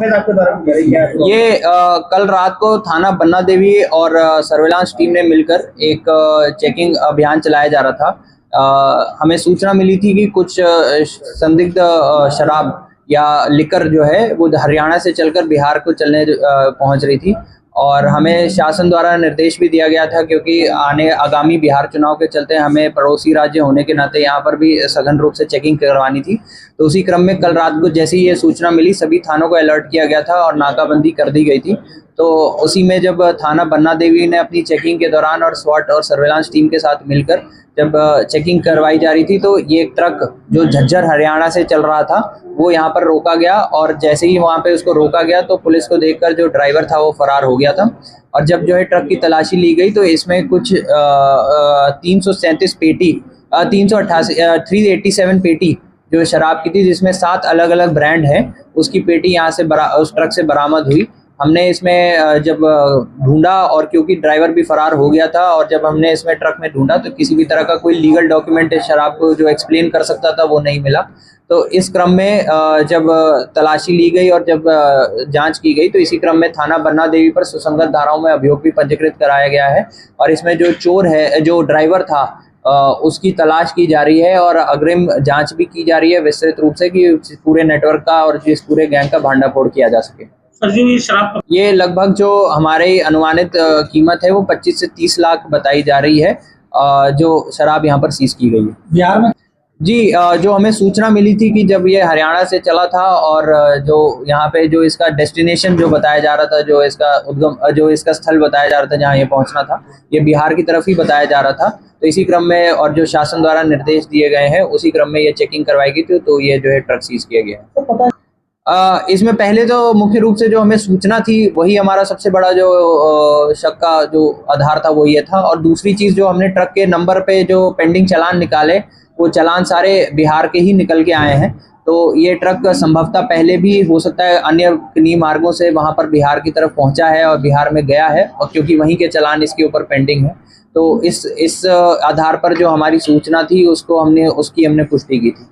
आपके द्वारा क्या ये कल रात को थाना बन्ना देवी और सर्विलांस टीम ने मिलकर एक चेकिंग अभियान चलाया जा रहा था। हमें सूचना मिली थी कि कुछ संदिग्ध शराब या लिकर जो है वो हरियाणा से चलकर बिहार को चलने पहुंच रही थी, और हमें शासन द्वारा निर्देश भी दिया गया था, क्योंकि आगामी बिहार चुनाव के चलते हमें पड़ोसी राज्य होने के नाते यहाँ पर भी सघन रूप से चेकिंग करवानी थी। तो उसी क्रम में कल रात को जैसे ही ये सूचना मिली, सभी थानों को अलर्ट किया गया था और नाकाबंदी कर दी गई थी। तो उसी में जब थाना बन्ना देवी ने अपनी चेकिंग के दौरान और स्वाट और सर्विलांस टीम के साथ मिलकर जब चेकिंग करवाई जा रही थी, तो ये एक ट्रक जो झज्जर हरियाणा से चल रहा था वो यहाँ पर रोका गया, और जैसे ही वहाँ पे उसको रोका गया तो पुलिस को देखकर जो ड्राइवर था वो फरार हो गया था। और जब जो है ट्रक की तलाशी ली गई तो इसमें कुछ 337 पेटी 387 पेटी जो शराब की थी, जिसमें 7 अलग अलग ब्रांड है, उसकी पेटी यहाँ से उस ट्रक से बरामद हुई। हमने इसमें जब ढूंढा, और क्योंकि ड्राइवर भी फरार हो गया था, और जब हमने इसमें ट्रक में ढूंढा तो किसी भी तरह का कोई लीगल डॉक्यूमेंट शराब को जो एक्सप्लेन कर सकता था वो नहीं मिला। तो इस क्रम में जब तलाशी ली गई और जब जांच की गई तो इसी क्रम में थाना बन्ना देवी पर सुसंगत धाराओं में अभियोग भी पंजीकृत कराया गया है, और इसमें जो चोर है, जो ड्राइवर था, उसकी तलाश की जा रही है और अग्रिम जांच भी की जा रही है विस्तृत रूप से, कि पूरे नेटवर्क का और इस पूरे गैंग का भांडाफोड़ किया जा सके। सर जी, ये शराब ये लगभग जो हमारे अनुमानित कीमत है वो 25 से 30 लाख बताई जा रही है, जो शराब यहाँ पर सीज की गई है बिहार में। जी। जो हमें सूचना मिली थी कि जब ये हरियाणा से चला था, और जो यहाँ पे जो इसका डेस्टिनेशन जो बताया जा रहा था, जो इसका उद्गम, जो इसका स्थल बताया जा रहा था जहाँ ये पहुँचना था, ये बिहार की तरफ ही बताया जा रहा था। तो इसी क्रम में और जो शासन द्वारा निर्देश दिए गए हैं उसी क्रम में ये चेकिंग करवाई गई थी, तो ये जो है ट्रक सीज किया गया है। इसमें पहले तो मुख्य रूप से जो हमें सूचना थी वही हमारा सबसे बड़ा जो शक का जो आधार था वो ये था, और दूसरी चीज जो हमने ट्रक के नंबर पे जो पेंडिंग चालान निकाले वो चालान सारे बिहार के ही निकल के आए हैं। तो ये ट्रक संभवतः पहले भी हो सकता है अन्य किन्हीं मार्गों से वहां पर बिहार की तरफ पहुंचा है और बिहार में गया है, और क्योंकि वहीं के चालान इसके ऊपर पेंडिंग है, तो इस आधार पर जो हमारी सूचना थी उसकी हमने पुष्टि की थी।